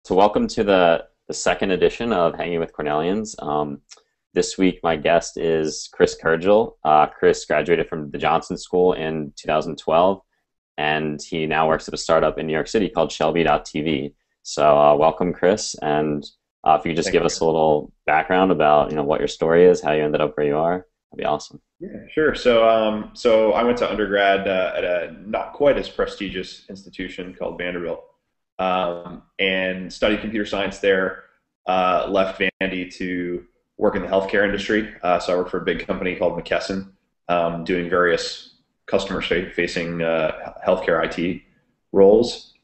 So welcome to the second edition of Hanging with Cornellians. This week, my guest is Chris Kurdziel. Chris graduated from the Johnson School in 2012, and he now works at a startup in New York City called Shelby.tv. So welcome, Chris, and if you could just Thank give you. us a little background about what your story is, how you ended up where you are, that'd be awesome. Yeah, sure. So I went to undergrad at a not quite as prestigious institution called Vanderbilt, and studied computer science there. Left Vandy to work in the healthcare industry. So I worked for a big company called McKesson, doing various customer-facing healthcare IT roles.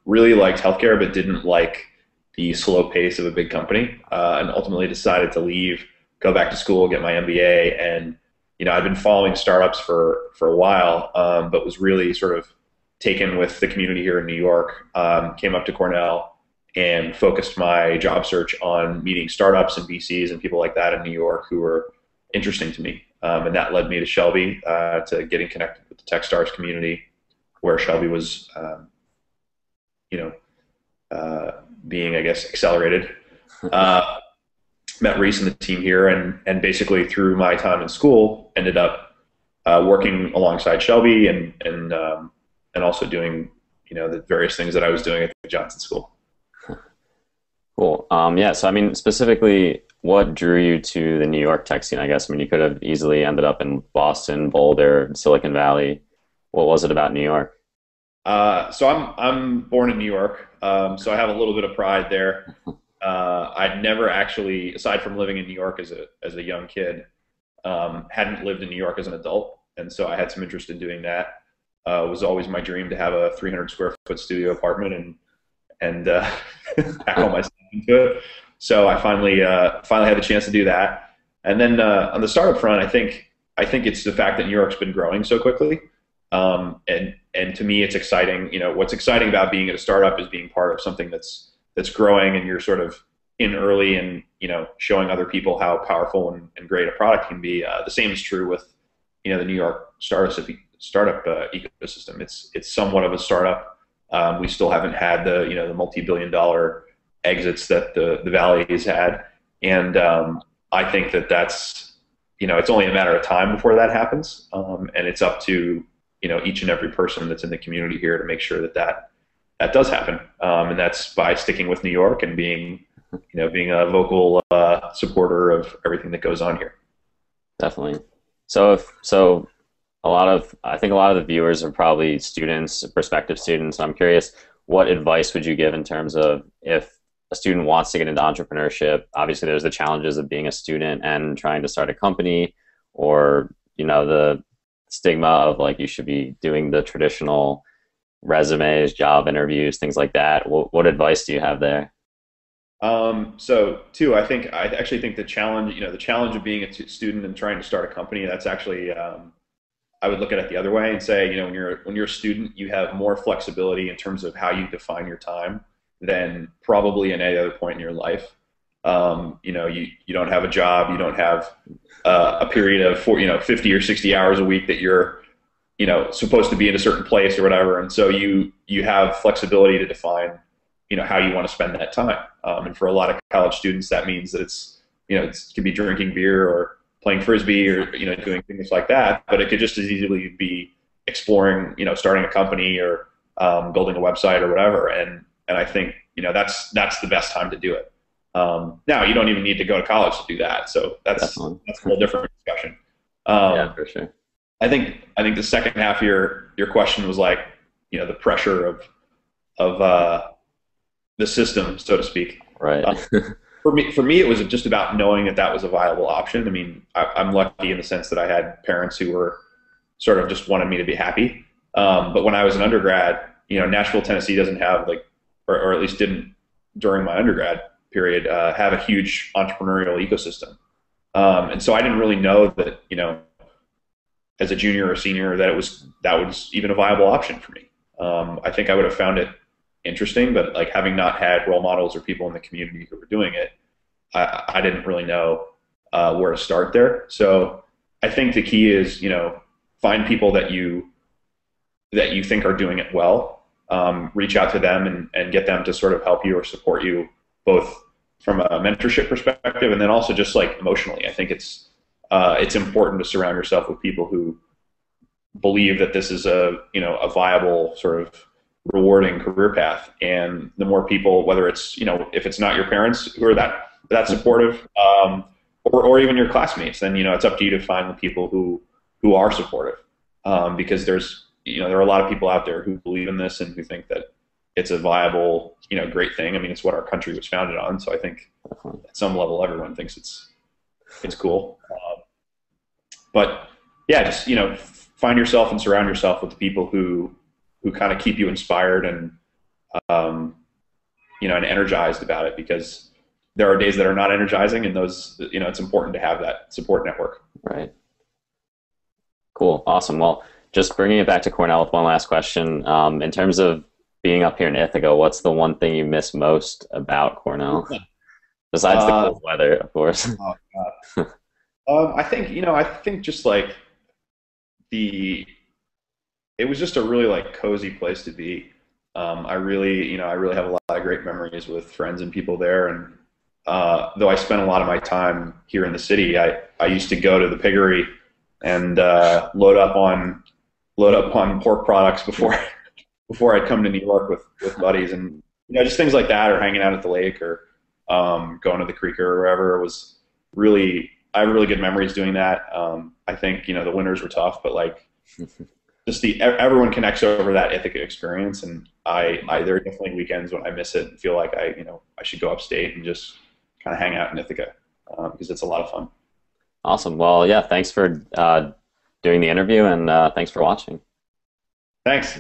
Really liked healthcare, but didn't like the slow pace of a big company, and ultimately decided to leave, go back to school, get my MBA, and I'd been following startups for a while, but was really sort of taken with the community here in New York. Came up to Cornell and focused my job search on meeting startups and VCs and people like that in New York who were interesting to me. And that led me to Shelby, to getting connected with the Techstars community, where Shelby was, you know, being, I guess, accelerated. Met Reese and the team here, and basically through my time in school, ended up working alongside Shelby and also doing the various things that I was doing at the Johnson School. Cool. Yeah, so I mean, specifically, what drew you to the New York tech scene, I guess? I mean, you could have easily ended up in Boston, Boulder, Silicon Valley. What was it about New York? So I'm born in New York, so I have a little bit of pride there. I'd never actually, aside from living in New York as a young kid, hadn't lived in New York as an adult, and so I had some interest in doing that. It was always my dream to have a 300 square foot studio apartment and pack all my stuff into it. So I finally had the chance to do that. And then on the startup front, I think it's the fact that New York's been growing so quickly, and to me, it's exciting. What's exciting about being at a startup is being part of something that's growing, and you're sort of in early and showing other people how powerful and great a product can be. The same is true with the New York startup ecosystem. It's somewhat of a startup. We still haven't had the multi-billion-dollar exits that the Valley has had, and I think that's it's only a matter of time before that happens, and it's up to each and every person that's in the community here to make sure that does happen, and that's by sticking with New York and being a vocal supporter of everything that goes on here. Definitely. So I think a lot of the viewers are probably students, prospective students. I'm curious, what advice would you give in terms of if a student wants to get into entrepreneurship? Obviously, there's the challenges of being a student and trying to start a company, or the stigma of like you should be doing the traditional resumes, job interviews, things like that. What advice do you have there? So too, I actually think the challenge of being a student and trying to start a company, that's actually, I would look at it the other way and say, when you're a student, you have more flexibility in terms of how you define your time than probably in any other point in your life. You don't have a job, you don't have a period of 50 or 60 hours a week that you're supposed to be in a certain place or whatever, and so you have flexibility to define how you want to spend that time. And for a lot of college students, that means that it could be drinking beer or playing frisbee or doing things like that, but it could just as easily be exploring starting a company or building a website or whatever. And I think that's the best time to do it. Now you don't even need to go to college to do that, so that's a whole different discussion. Yeah, for sure. I think the second half of your question was like the pressure of the system, so to speak. Right. For me, it was just about knowing that was a viable option. I mean, I'm lucky in the sense that I had parents who were sort of just wanted me to be happy. But when I was an undergrad, Nashville, Tennessee doesn't have or at least didn't during my undergrad period, have a huge entrepreneurial ecosystem. And so I didn't really know that, as a junior or senior, that was even a viable option for me. I think I would have found it interesting, but like having not had role models or people in the community who were doing it, I didn't really know where to start there. So I think the key is, find people that you think are doing it well, reach out to them and get them to sort of help you or support you both from a mentorship perspective and then also just like emotionally. I think it's important to surround yourself with people who believe that this is a viable sort of rewarding career path. And the more people, whether it's, if it's not your parents who are that supportive, or even your classmates, then, it's up to you to find the people who are supportive. Because there are a lot of people out there who believe in this and who think that it's a viable, great thing. I mean, it's what our country was founded on. So I think at some level, everyone thinks it's cool. But yeah, just, find yourself and surround yourself with the people who kind of keep you inspired and, and energized about it, because there are days that are not energizing, and those, it's important to have that support network. Right. Cool. Awesome. Well, just bringing it back to Cornell with one last question. In terms of being up here in Ithaca, what's the one thing you miss most about Cornell? Besides the cold weather, of course. Oh, God. I think just like it was just a really like cozy place to be. I really have a lot of great memories with friends and people there. And though I spent a lot of my time here in the city, I used to go to the piggery and load up on pork products before I'd come to New York with buddies, and just things like that, or hanging out at the lake, or going to the creek or wherever. I have really good memories doing that. I think the winters were tough, but like just everyone connects over that Ithaca experience, and there are definitely weekends when I miss it and feel like I should go upstate and just kind of hang out in Ithaca, because it's a lot of fun. Awesome. Well, yeah, thanks for doing the interview, and thanks for watching. Thanks.